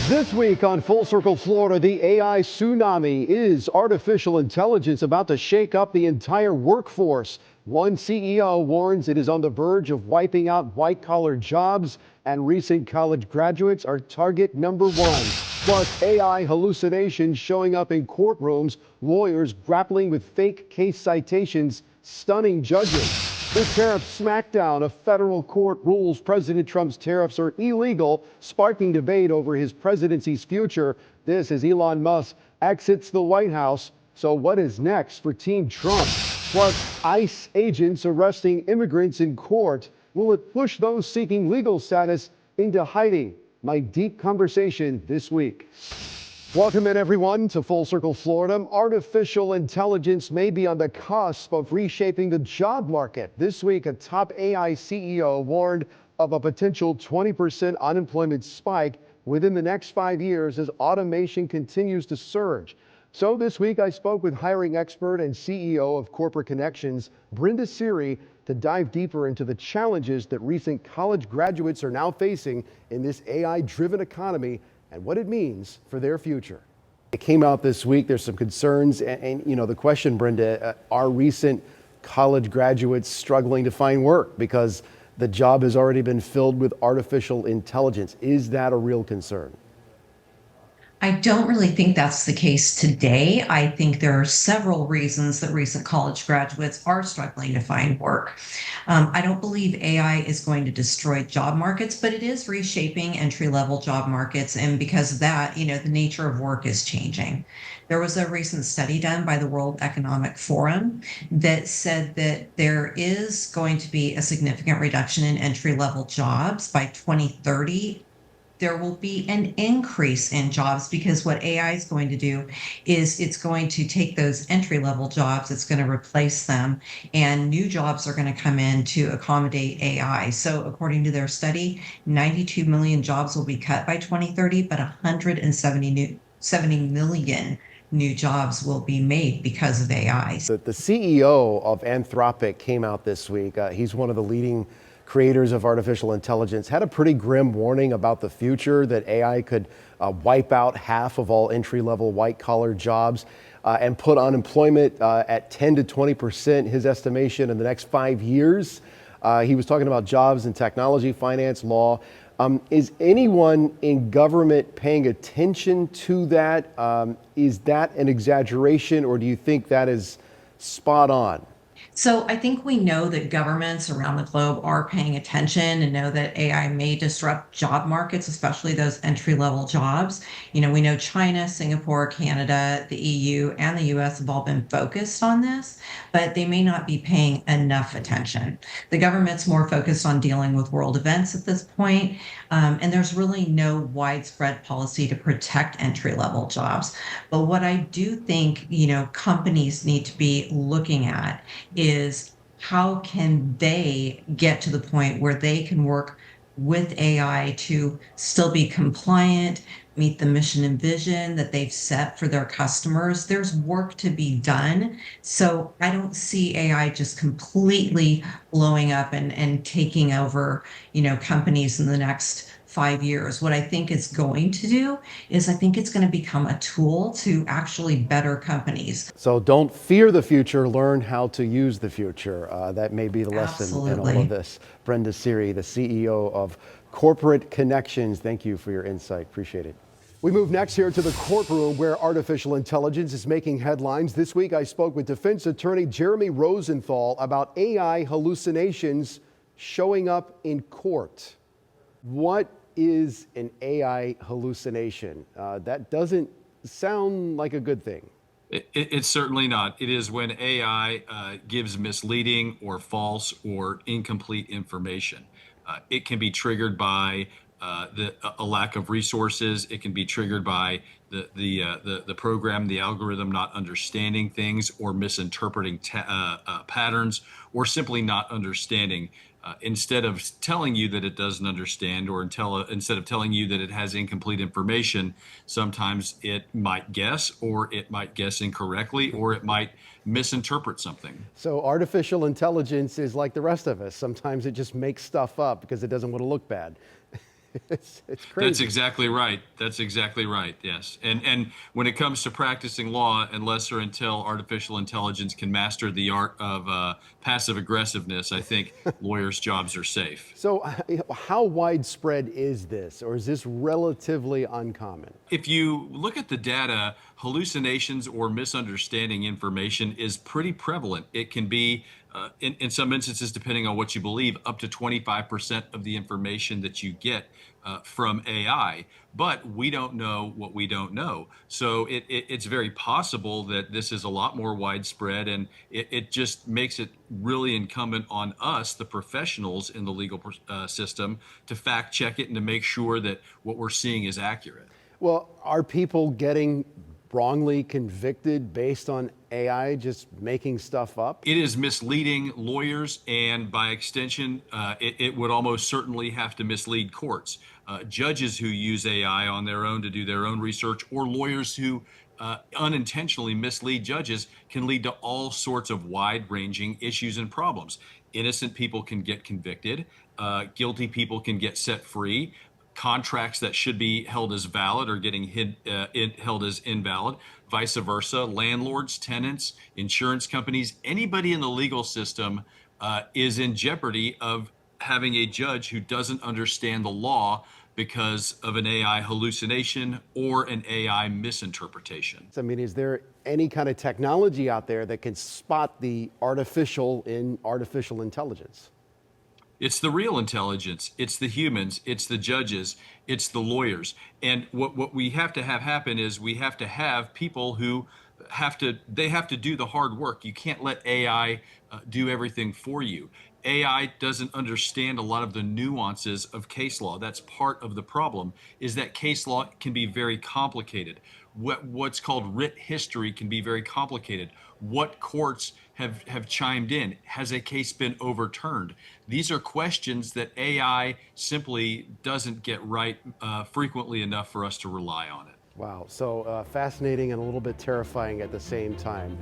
This week on Full Circle Florida, the AI tsunami. Is artificial intelligence about to shake up the entire workforce? One CEO warns it is on the verge of wiping out white-collar jobs, and recent college graduates are target number one. Plus, AI hallucinations showing up in courtrooms, lawyers grappling with fake case citations, stunning judges. The tariff smackdown. A federal court rules President Trump's tariffs are illegal, sparking debate over his presidency's future. This as Elon Musk exits the White House. So what is next for Team Trump? Plus, ICE agents arresting immigrants in court. Will it push those seeking legal status into hiding? My deep conversation this week. Welcome in, everyone, to Full Circle Florida. Artificial intelligence may be on the cusp of reshaping the job market. This week, a top AI CEO warned of a potential 20% unemployment spike within the next 5 years as automation continues to surge. So this week, I spoke with hiring expert and CEO of Corporate Connections, Brena Siri, to dive deeper into the challenges that recent college graduates are now facing in this AI-driven economy and what it means for their future. It came out this week. There's some concerns. And you know, the question, Brenda, are recent college graduates struggling to find work because the job has already been filled with artificial intelligence? Is that a real concern? I don't really think that's the case today. I think there are several reasons that recent college graduates are struggling to find work. I don't believe AI is going to destroy job markets, but it is reshaping entry-level job markets. And because of that, the nature of work is changing. There was a recent study done by the World Economic Forum that said that there is going to be a significant reduction in entry-level jobs by 2030. There will be an increase in jobs because what AI is going to do is it's going to take those entry-level jobs, it's going to replace them, and new jobs are going to come in to accommodate AI. So according to their study, 92 million jobs will be cut by 2030, but 70 million new jobs will be made because of AI. The CEO of Anthropic came out this week. He's one of the leading creators of artificial intelligence, had a pretty grim warning about the future, that AI could wipe out half of all entry-level white-collar jobs and put unemployment at 10 to 20%, his estimation, in the next 5 years. He was talking about jobs in technology, finance, law. Is anyone in government paying attention to that? Is that an exaggeration, or do you think that is spot on? So I think we know that governments around the globe are paying attention and know that AI may disrupt job markets, especially those entry-level jobs. We know China, Singapore, Canada, the EU, and the US have all been focused on this, but they may not be paying enough attention. The government's more focused on dealing with world events at this point, and there's really no widespread policy to protect entry-level jobs. But what I do think, companies need to be looking at is how can they get to the point where they can work with AI to still be compliant, meet the mission and vision that they've set for their customers. There's work to be done. So I don't see AI just completely blowing up and taking over, companies in the next 5 years. What I think it's going to do is I think it's going to become a tool to actually better companies. So don't fear the future, learn how to use the future. That may be the lesson Absolutely. in all of this. Brena Siri, the CEO of Corporate Connections, thank you for your insight. Appreciate it. We move next here to the courtroom where artificial intelligence is making headlines. This week, I spoke with defense attorney Jeremy Rosenthal about AI hallucinations showing up in court. What is an AI hallucination? That doesn't sound like a good thing. It's certainly not. It is when AI gives misleading or false or incomplete information. It can be triggered by a lack of resources. It can be triggered by the program, the algorithm not understanding things or misinterpreting patterns, or simply not understanding. Instead of telling you that it doesn't understand, or instead of telling you that it has incomplete information, sometimes it might guess, or it might guess incorrectly, or it might misinterpret something. So artificial intelligence is like the rest of us. Sometimes it just makes stuff up because it doesn't want to look bad. It's crazy. That's exactly right. That's exactly right. Yes. And when it comes to practicing law, unless or until artificial intelligence can master the art of passive aggressiveness, I think lawyers' jobs are safe. So how widespread is this, or is this relatively uncommon? If you look at the data, hallucinations or misunderstanding information is pretty prevalent. It can be, in some instances, depending on what you believe, up to 25% of the information that you get from AI. But we don't know what we don't know. So it's very possible that this is a lot more widespread, and it just makes it really incumbent on us, the professionals in the legal system, to fact check it and to make sure that what we're seeing is accurate. Well, are people getting wrongly convicted based on AI just making stuff up? It is misleading lawyers, and by extension, it would almost certainly have to mislead courts. Judges who use AI on their own to do their own research, or lawyers who unintentionally mislead judges, can lead to all sorts of wide-ranging issues and problems. Innocent people can get convicted. Guilty people can get set free. Contracts that should be held as valid are getting held as invalid. Vice versa. Landlords, tenants, insurance companies, anybody in the legal system is in jeopardy of having a judge who doesn't understand the law because of an AI hallucination or an AI misinterpretation. I mean, is there any kind of technology out there that can spot the artificial in artificial intelligence? It's the real intelligence. It's the humans. It's the judges. It's the lawyers. And what we have to have happen is we have to have people who have to do the hard work. You can't let AI do everything for you. AI doesn't understand a lot of the nuances of case law. That's part of the problem, is that case law can be very complicated. What's called writ history can be very complicated. What courts have chimed in? Has a case been overturned? These are questions that AI simply doesn't get right frequently enough for us to rely on it. Wow, so fascinating and a little bit terrifying at the same time.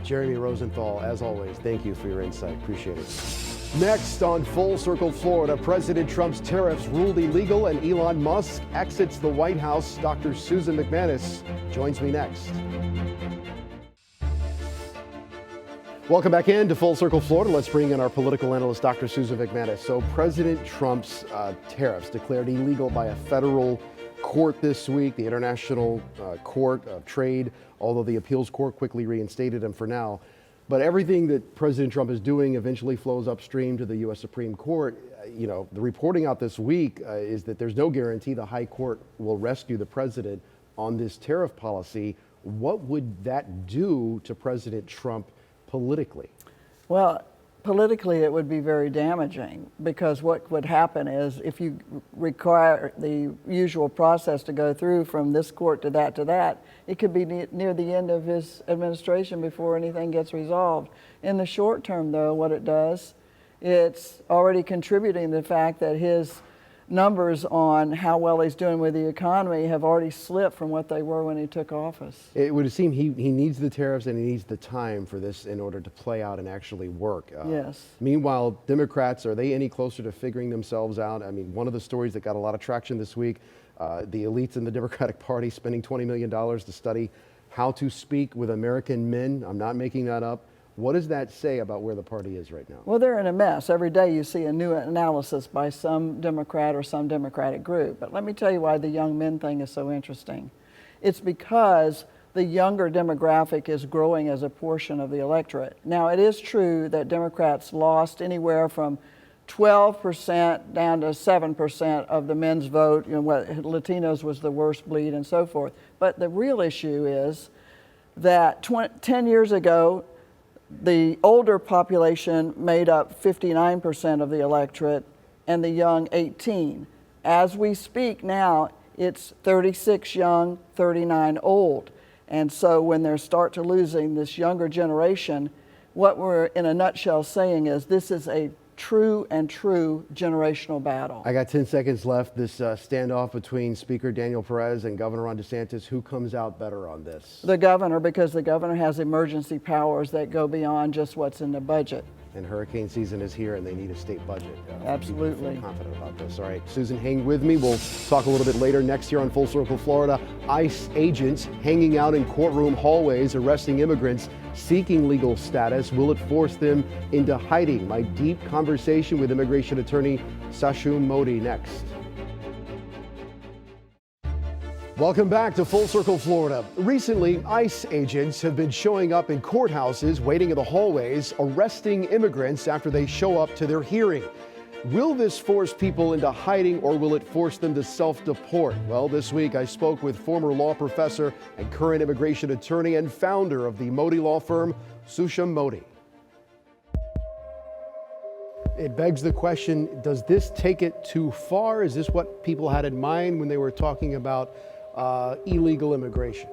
Jeremy Rosenthal, as always, thank you for your insight. Appreciate it. Next on Full Circle Florida, President Trump's tariffs ruled illegal and Elon Musk exits the White House. Dr. Susan McManus joins me next. Welcome back in to Full Circle Florida. Let's bring in our political analyst, Dr. Susan McManus. So President Trump's tariffs declared illegal by a federal court this week, the International Court of Trade, although the appeals court quickly reinstated them for now. But everything that President Trump is doing eventually flows upstream to the U.S. Supreme Court. You know, the reporting out this week is that there's no guarantee the high court will rescue the president on this tariff policy. What would that do to President Trump politically? Well, politically it would be very damaging, because what would happen is, if you require the usual process to go through from this court to that, it could be near the end of his administration before anything gets resolved. In the short term, though, what it does, it's already contributing to the fact that his numbers on how well he's doing with the economy have already slipped from what they were when he took office. It would seem he needs the tariffs and he needs the time for this in order to play out and actually work. Yes. Meanwhile, Democrats, are they any closer to figuring themselves out? I mean, one of the stories that got a lot of traction this week, the elites in the Democratic Party spending $20 million to study how to speak with American men. I'm not making that up. What does that say about where the party is right now? Well, they're in a mess. Every day you see a new analysis by some Democrat or some Democratic group. But let me tell you why the young men thing is so interesting. It's because the younger demographic is growing as a portion of the electorate. Now, it is true that Democrats lost anywhere from 12% down to 7% of the men's vote. You know, Latinos was the worst bleed and so forth. But the real issue is that 10 years ago, the older population made up 59% of the electorate and the young 18. As we speak now, it's 36 young, 39 old. And so when they start to losing this younger generation, what we're in a nutshell saying is this is a true generational battle. I got 10 seconds left. This standoff between Speaker Daniel Perez and Governor Ron DeSantis, who comes out better on this? The governor, because the governor has emergency powers that go beyond just what's in the budget. And hurricane season is here and they need a state budget. Absolutely. I'm confident about this. All right, Susan, hang with me. We'll talk a little bit later. Next year on Full Circle Florida, ICE agents hanging out in courtroom hallways, arresting immigrants seeking legal status. Will it force them into hiding? My deep conversation with immigration attorney Sashum Modi next. Welcome back to Full Circle Florida. Recently, ICE agents have been showing up in courthouses, waiting in the hallways, arresting immigrants after they show up to their hearing. Will this force people into hiding or will it force them to self-deport? Well, this week I spoke with former law professor and current immigration attorney and founder of the Modi law firm, Sashum Modi. It begs the question, does this take it too far? Is this what people had in mind when they were talking about illegal immigration?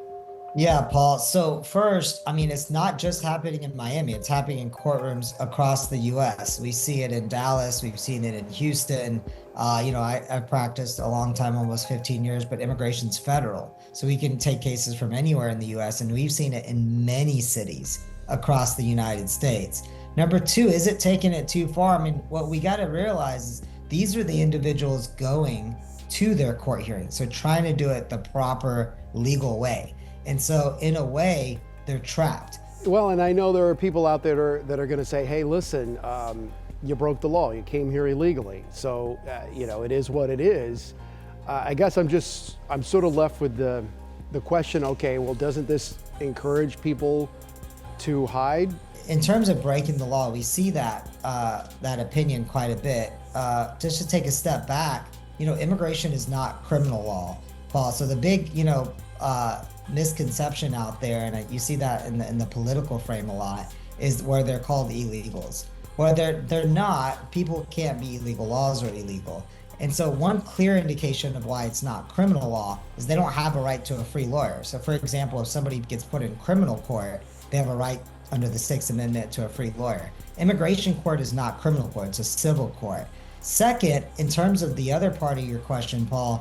Yeah, Paul. So first, I mean, it's not just happening in Miami. It's happening in courtrooms across the U.S. We see it in Dallas. We've seen it in Houston. I've practiced a long time, almost 15 years, but immigration's federal. So we can take cases from anywhere in the U.S. and we've seen it in many cities across the United States. Number two, is it taking it too far? I mean, what we got to realize is these are the individuals going to their court hearing. So trying to do it the proper legal way. And so in a way, they're trapped. Well, and I know there are people out there that are going to say, hey, listen, you broke the law. You came here illegally. So, it is what it is. I guess I'm sort of left with the question, okay, well, doesn't this encourage people to hide? In terms of breaking the law, we see that opinion quite a bit. Just to take a step back, immigration is not criminal law, Paul. So the big, misconception out there, and you see that in the political frame a lot, is where they're called illegals. Well, they're not. People can't be illegal. Laws are illegal. And so one clear indication of why it's not criminal law is they don't have a right to a free lawyer. So for example, if somebody gets put in criminal court, they have a right under the Sixth Amendment to a free lawyer. Immigration court is not criminal court, it's a civil court. Second, in terms of the other part of your question, Paul,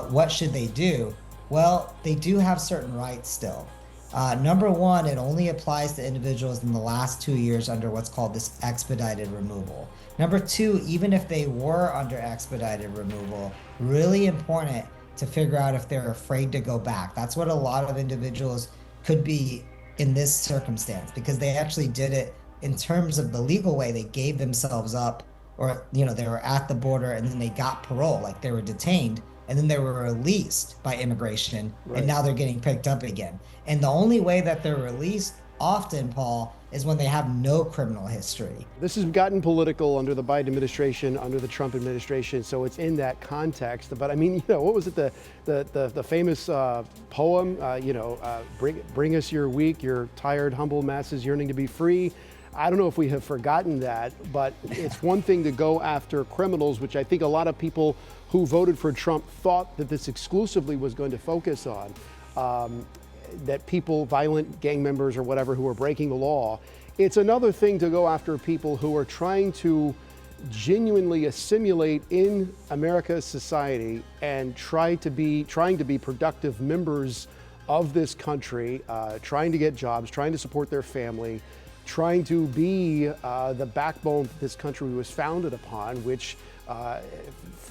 what should they do? Well, they do have certain rights still. Number one, it only applies to individuals in the last 2 years under what's called this expedited removal. Number two, even if they were under expedited removal, really important to figure out if they're afraid to go back. That's what a lot of individuals could be in this circumstance, because they actually did it in terms of the legal way. They gave themselves up, or they were at the border and then they got parole, like they were detained, and then they were released by immigration, right. And now they're getting picked up again. And the only way that they're released often, Paul, is when they have no criminal history. This has gotten political under the Biden administration, under the Trump administration, so it's in that context. But I mean, what was it, the famous poem, bring us your weak, your tired, humble masses yearning to be free. I don't know if we have forgotten that, but it's one thing to go after criminals, which I think a lot of people who voted for Trump thought that this exclusively was going to focus on, that people, violent gang members or whatever, who are breaking the law. It's another thing to go after people who are trying to genuinely assimilate in America's society and trying to be productive members of this country, trying to get jobs, trying to support their family, trying to be the backbone that this country was founded upon, which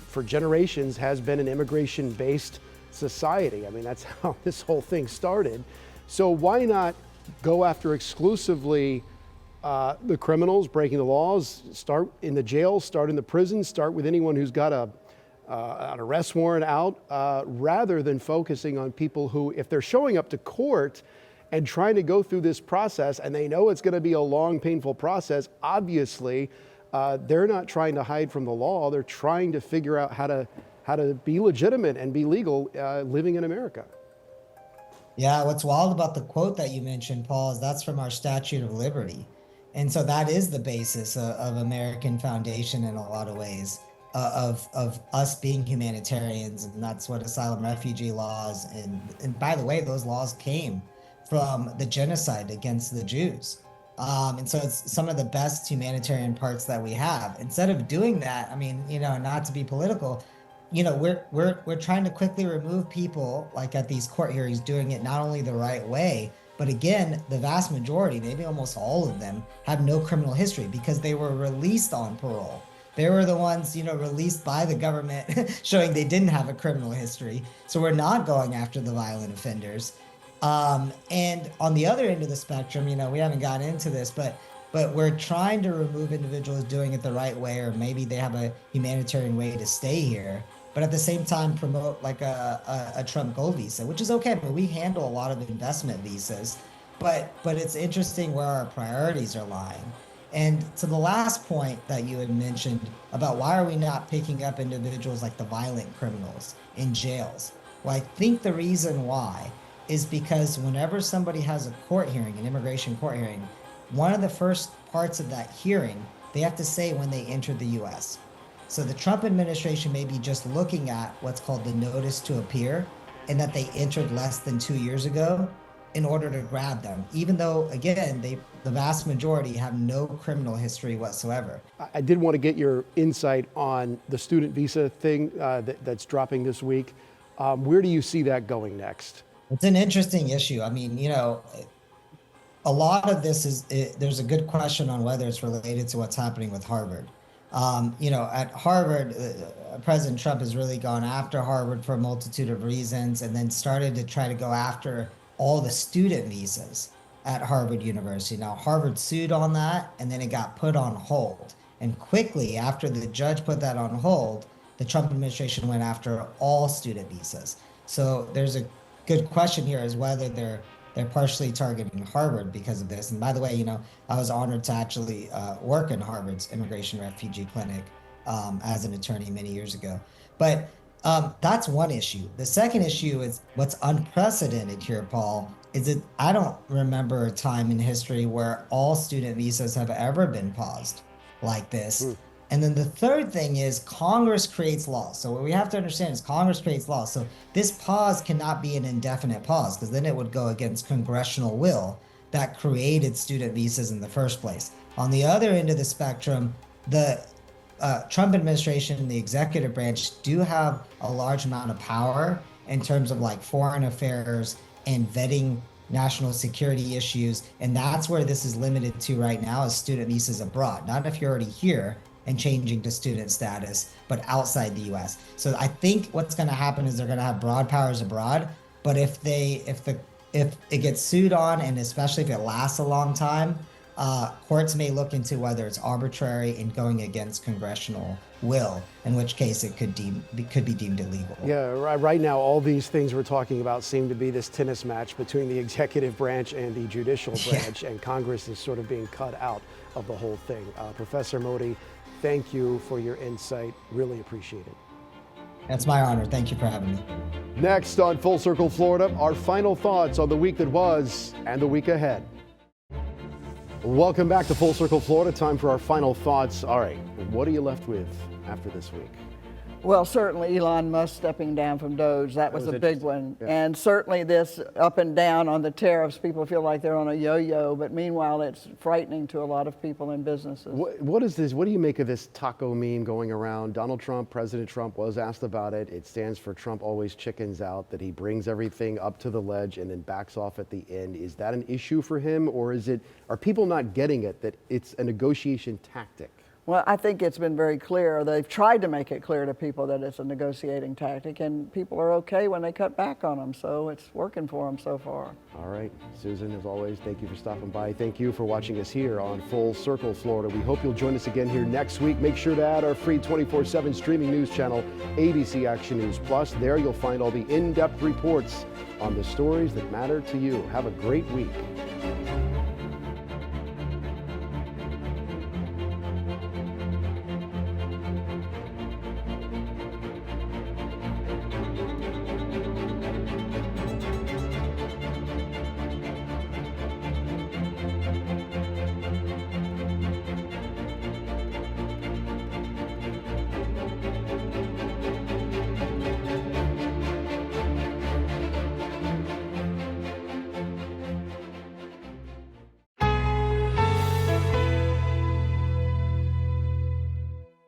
for generations has been an immigration-based society. I mean, that's how this whole thing started. So why not go after exclusively the criminals breaking the laws, start in the jail, start in the prison, start with anyone who's got an arrest warrant out, rather than focusing on people who, if they're showing up to court and trying to go through this process, and they know it's going to be a long, painful process, obviously, they're not trying to hide from the law. They're trying to figure out how to be legitimate and be legal living in America. Yeah, what's wild about the quote that you mentioned, Paul, is that's from our Statute of Liberty. And so that is the basis of American foundation in a lot of ways, of us being humanitarians. And that's what asylum refugee laws, and by the way, those laws came from the genocide against the Jews. And so it's some of the best humanitarian parts that we have. Instead of doing that, I mean, not to be political, we're trying to quickly remove people like at these court hearings doing it not only the right way, but again, the vast majority, maybe almost all of them, have no criminal history because they were released on parole. They were the ones, released by the government showing they didn't have a criminal history. So we're not going after the violent offenders. And on the other end of the spectrum, we haven't gotten into this, but we're trying to remove individuals doing it the right way, or maybe they have a humanitarian way to stay here, but at the same time promote like a Trump Gold visa, which is okay, but we handle a lot of investment visas. But it's interesting where our priorities are lying. And to the last point that you had mentioned about why are we not picking up individuals like the violent criminals in jails? Well, I think the reason why is because whenever somebody has a court hearing, an immigration court hearing, one of the first parts of that hearing, they have to say when they entered the US. So the Trump administration may be just looking at what's called the notice to appear, and that they entered less than 2 years ago in order to grab them, even though, again, the vast majority have no criminal history whatsoever. I did want to get your insight on the student visa thing that's dropping this week. Where do you see that going next? It's an interesting issue. I mean, a lot of this there's a good question on whether it's related to what's happening with Harvard. At Harvard, President Trump has really gone after Harvard for a multitude of reasons, and then started to try to go after all the student visas at Harvard University. Now, Harvard sued on that, and then it got put on hold. And quickly after the judge put that on hold, the Trump administration went after all student visas. So there's a good question here is whether they're partially targeting Harvard because of this. And by the way, I was honored to actually work in Harvard's Immigration Refugee Clinic as an attorney many years ago. But that's one issue. The second issue is what's unprecedented here, Paul, is that I don't remember a time in history where all student visas have ever been paused like this. And then the third thing is Congress creates laws. So what we have to understand is Congress creates laws. So this pause cannot be an indefinite pause, because then it would go against congressional will that created student visas in the first place. On the other end of the spectrum, the Trump administration and the executive branch do have a large amount of power in terms of like foreign affairs and vetting national security issues. And that's where this is limited to right now, is student visas abroad. Not if you're already here and changing to student status, but outside the US. So I think what's going to happen is they're going to have broad powers abroad, but if it gets sued on, and especially if it lasts a long time, courts may look into whether it's arbitrary and going against congressional will, in which case it could be deemed illegal. Yeah, right now all these things we're talking about seem to be this tennis match between the executive branch and the judicial branch, and Congress is sort of being cut out of the whole thing. Professor Modi, thank you for your insight. Really appreciate it. That's my honor. Thank you for having me. Next on Full Circle Florida, our final thoughts on the week that was and the week ahead. Welcome back to Full Circle Florida. Time for our final thoughts. All right, what are you left with after this week? Well, certainly Elon Musk stepping down from Doge, that was a big one. Yeah. And certainly this up and down on the tariffs, people feel like they're on a yo-yo, but meanwhile it's frightening to a lot of people and businesses. What is this? What do you make of this taco meme going around? Donald Trump, President Trump was asked about it. It stands for Trump always chickens out, that he brings everything up to the ledge and then backs off at the end. Is that an issue for him, or are people not getting it, that it's a negotiation tactic? Well, I think it's been very clear. They've tried to make it clear to people that it's a negotiating tactic, and people are okay when they cut back on them. So it's working for them so far. All right, Susan, as always, thank you for stopping by. Thank you for watching us here on Full Circle Florida. We hope you'll join us again here next week. Make sure to add our free 24/7 streaming news channel, ABC Action News Plus. There you'll find all the in-depth reports on the stories that matter to you. Have a great week.